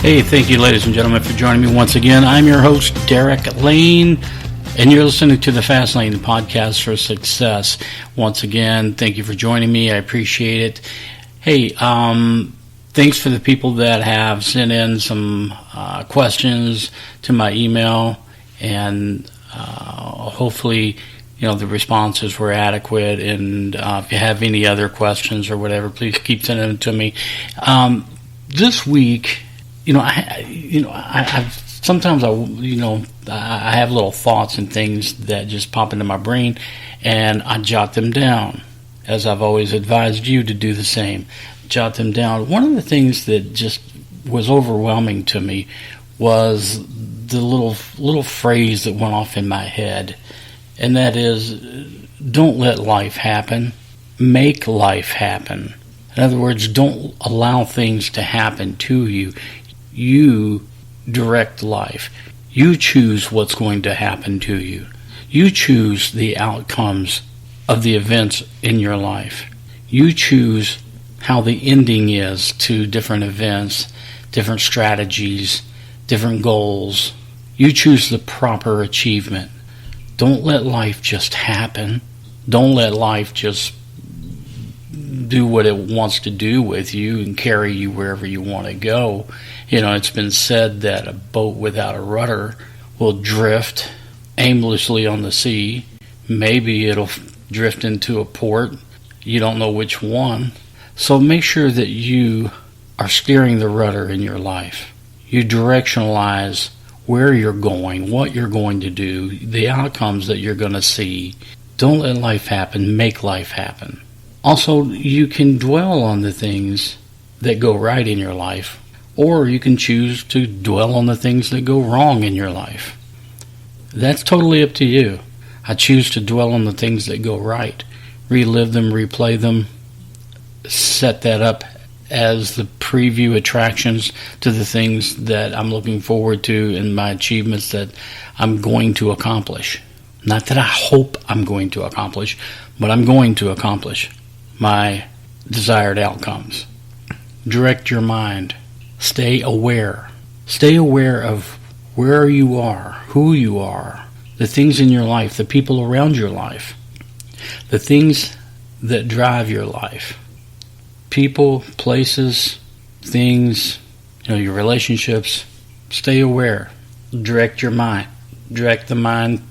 Hey, thank you, ladies and gentlemen, for joining me once again. I'm your host, Derek Lane, and you're listening to the Fast Lane Podcast for Success. Once again, thank you for joining me. I appreciate it. Hey, thanks for the people that have sent in some questions to my email, and hopefully, the responses were adequate. And if you have any other questions or whatever, please keep sending them to me. This week, sometimes I have little thoughts and things that just pop into my brain, and I jot them down, as I've always advised you to do the same. Jot them down. One of the things that just was overwhelming to me was the little phrase that went off in my head, and that is, don't let life happen, make life happen. In other words, don't allow things to happen to you. You direct life. You choose what's going to happen to you. You choose the outcomes of the events in your life. You choose how the ending is to different events, different strategies, different goals. You choose the proper achievement. Don't let life just happen. Don't let life just do what it wants to do with you and carry you wherever you want to go. It's been said that a boat without a rudder will drift aimlessly on the sea. Maybe it'll drift into a port. You don't know which one. So make sure that you are steering the rudder in your life. You directionalize where you're going, what you're going to do, the outcomes that you're going to see. Don't let life happen, make life happen. Also, you can dwell on the things that go right in your life, or you can choose to dwell on the things that go wrong in your life. That's totally up to you. I choose to dwell on the things that go right, relive them, replay them, set that up as the preview attractions to the things that I'm looking forward to and my achievements that I'm going to accomplish. Not that I hope I'm going to accomplish, but I'm going to accomplish my desired outcomes. Direct your mind. Stay aware. Stay aware of where you are, who you are, the things in your life, the people around your life, the things that drive your life. People, places, things, your relationships. Stay aware. Direct your mind. Direct the mind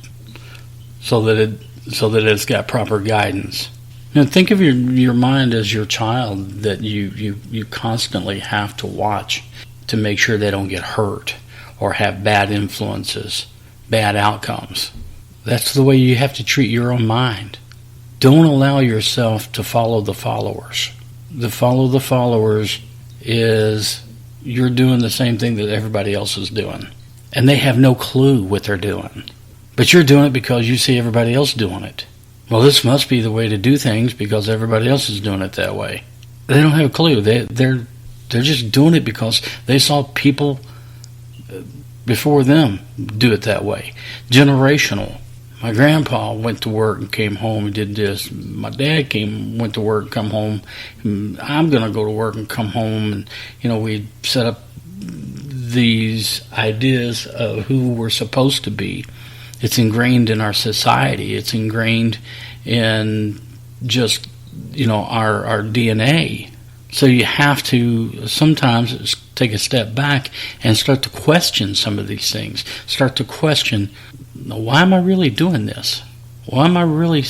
so that it's got proper guidance. Think of your mind as your child that you constantly have to watch to make sure they don't get hurt or have bad influences, bad outcomes. That's the way you have to treat your own mind. Don't allow yourself to follow the followers. The follow the followers is you're doing the same thing that everybody else is doing, and they have no clue what they're doing. But you're doing it because you see everybody else doing it. Well, this must be the way to do things because everybody else is doing it that way. They don't have a clue. They're just doing it because they saw people before them do it that way. Generational. My grandpa went to work and came home and did this. My dad went to work and come home. I'm going to go to work and come home. And, we set up these ideas of who we're supposed to be. It's ingrained in our society. It's ingrained in just, our DNA. So you have to sometimes take a step back and start to question some of these things. Start to question, why am I really doing this? Why am I really,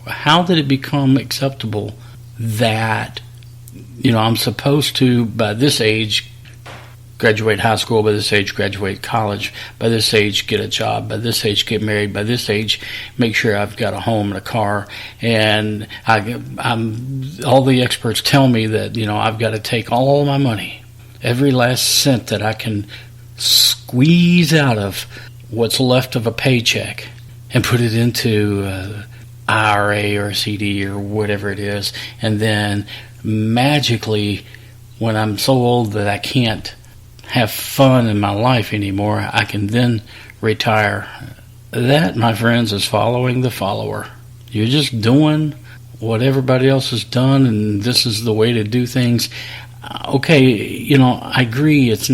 how did it become acceptable that, I'm supposed to, by this age, graduate high school, by this age graduate college, by this age get a job, by this age get married, by this age make sure I've got a home and a car, and I'm all the experts tell me that I've got to take all my money, every last cent that I can squeeze out of what's left of a paycheck and put it into IRA or CD or whatever it is, and then magically when I'm so old that I can't have fun in my life anymore, I can then retire. That, my friends, is following the follower. You're just doing what everybody else has done, and this is the way to do things. Okay, I agree. It's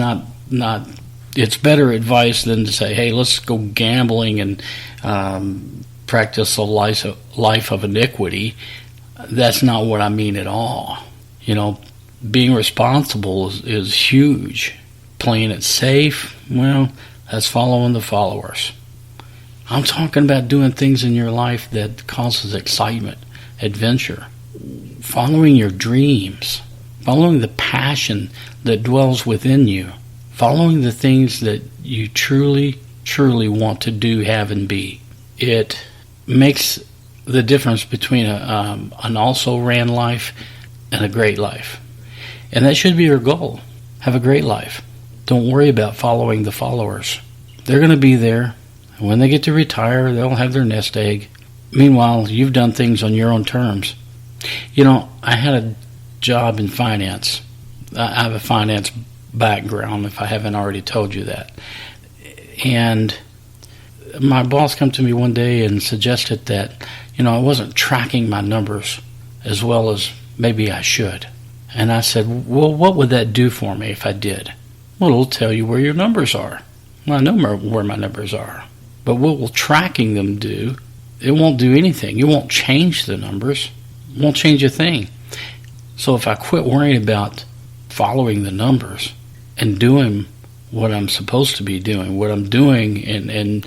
better advice than to say, hey, let's go gambling and practice a life of iniquity. That's not what I mean at all. Being responsible is huge. Playing it safe, well, that's following the followers. I'm talking about doing things in your life that causes excitement, adventure, following your dreams, following the passion that dwells within you, following the things that you truly, truly want to do, have, and be. It makes the difference between an also-ran life and a great life. And that should be your goal. Have a great life. Don't worry about following the followers. They're going to be there. When they get to retire, they'll have their nest egg. Meanwhile, you've done things on your own terms. I had a job in finance. I have a finance background, if I haven't already told you that. And my boss came to me one day and suggested that, I wasn't tracking my numbers as well as maybe I should. And I said, well, what would that do for me if I did? Well, it'll tell you where your numbers are. Well, I know where my numbers are. But what will tracking them do? It won't do anything. It won't change the numbers. It won't change a thing. So if I quit worrying about following the numbers and doing what I'm supposed to be doing, what I'm doing and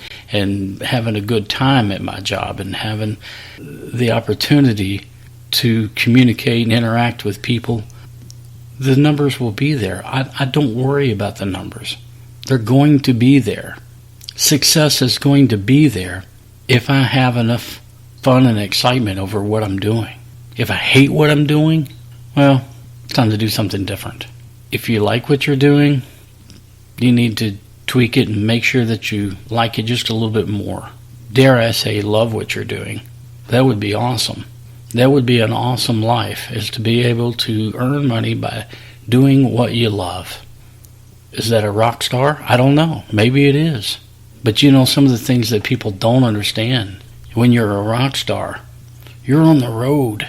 having a good time at my job and having the opportunity to communicate and interact with people, the numbers will be there. I don't worry about the numbers. They're going to be there. Success is going to be there if I have enough fun and excitement over what I'm doing. If I hate what I'm doing, well, it's time to do something different. If you like what you're doing, you need to tweak it and make sure that you like it just a little bit more. Dare I say, love what you're doing. That would be awesome. That would be an awesome life, is to be able to earn money by doing what you love. Is that a rock star? I don't know. Maybe it is. But some of the things that people don't understand. When you're a rock star, you're on the road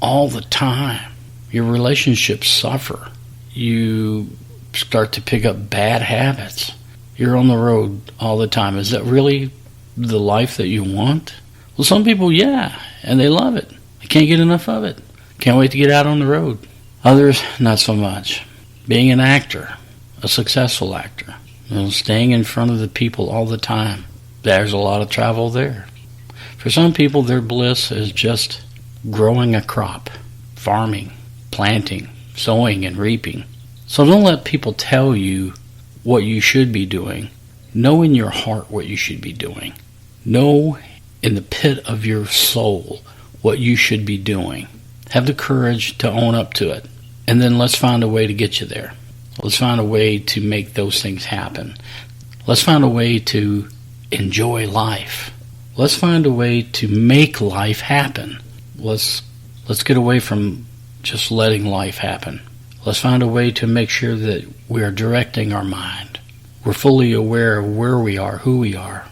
all the time. Your relationships suffer. You start to pick up bad habits. You're on the road all the time. Is that really the life that you want? Well, some people, yeah, and they love it. They can't get enough of it. Can't wait to get out on the road. Others, not so much. Being an actor, a successful actor, staying in front of the people all the time. There's a lot of travel there. For some people, their bliss is just growing a crop, farming, planting, sowing, and reaping. So don't let people tell you what you should be doing. Know in your heart what you should be doing. Know in the pit of your soul what you should be doing. Have the courage to own up to it. And then let's find a way to get you there. Let's find a way to make those things happen. Let's find a way to enjoy life. Let's find a way to make life happen. Let's get away from just letting life happen. Let's find a way to make sure that we are directing our mind. We're fully aware of where we are, who we are,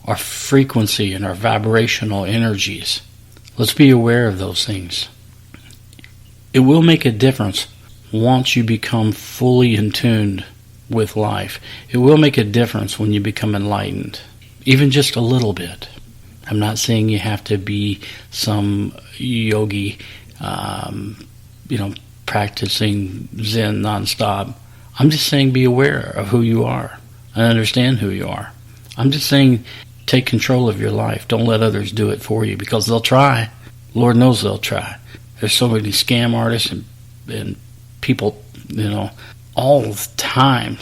our frequency and our vibrational energies. Let's be aware of those things. It will make a difference once you become fully in tune with life. It will make a difference when you become enlightened, even just a little bit. I'm not saying you have to be some yogi, practicing Zen nonstop. I'm just saying be aware of who you are and understand who you are. I'm just saying take control of your life. Don't let others do it for you, because they'll try. Lord knows they'll try. There's so many scam artists and people, all the time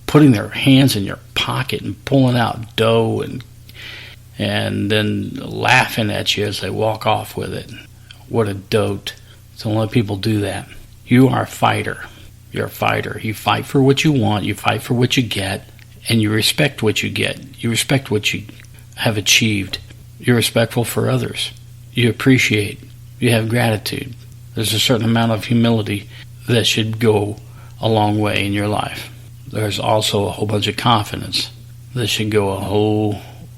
putting their hands in your pocket and pulling out dough and then laughing at you as they walk off with it. What a dote. Don't let people do that. You are a fighter. You're a fighter. You fight for what you want. You fight for what you get. And you respect what you get. You respect what you have achieved. You're respectful for others. You appreciate. You have gratitude. There's a certain amount of humility that should go a long way in your life. There's also a whole bunch of confidence that should go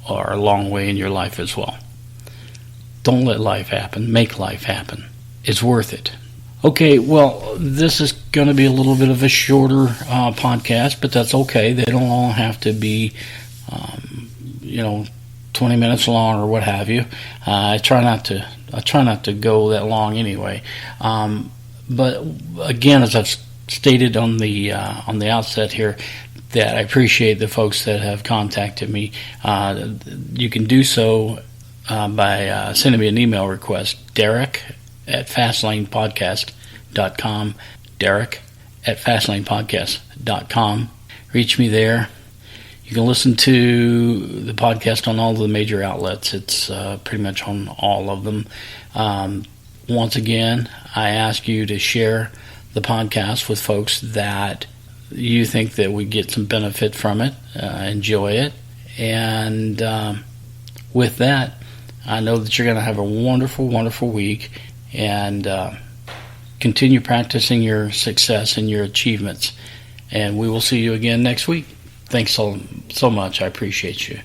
a long way in your life as well. Don't let life happen. Make life happen. It's worth it. Okay, well, this is going to be a little bit of a shorter podcast, but that's okay. They don't all have to be, 20 minutes long or what have you. I try not to go that long anyway. But again, as I've stated on the outset here, that I appreciate the folks that have contacted me. You can do so by sending me an email request, Derek@FastlanePodcast.com, Derek@FastlanePodcast.com. Reach me there. You can listen to the podcast on all the major outlets. It's pretty much on all of them. Once again, I ask you to share the podcast with folks that you think that we get some benefit from it, enjoy it. And with that, I know that you're going to have a wonderful, wonderful week, and continue practicing your success and your achievements. And we will see you again next week. Thanks so much. I appreciate you.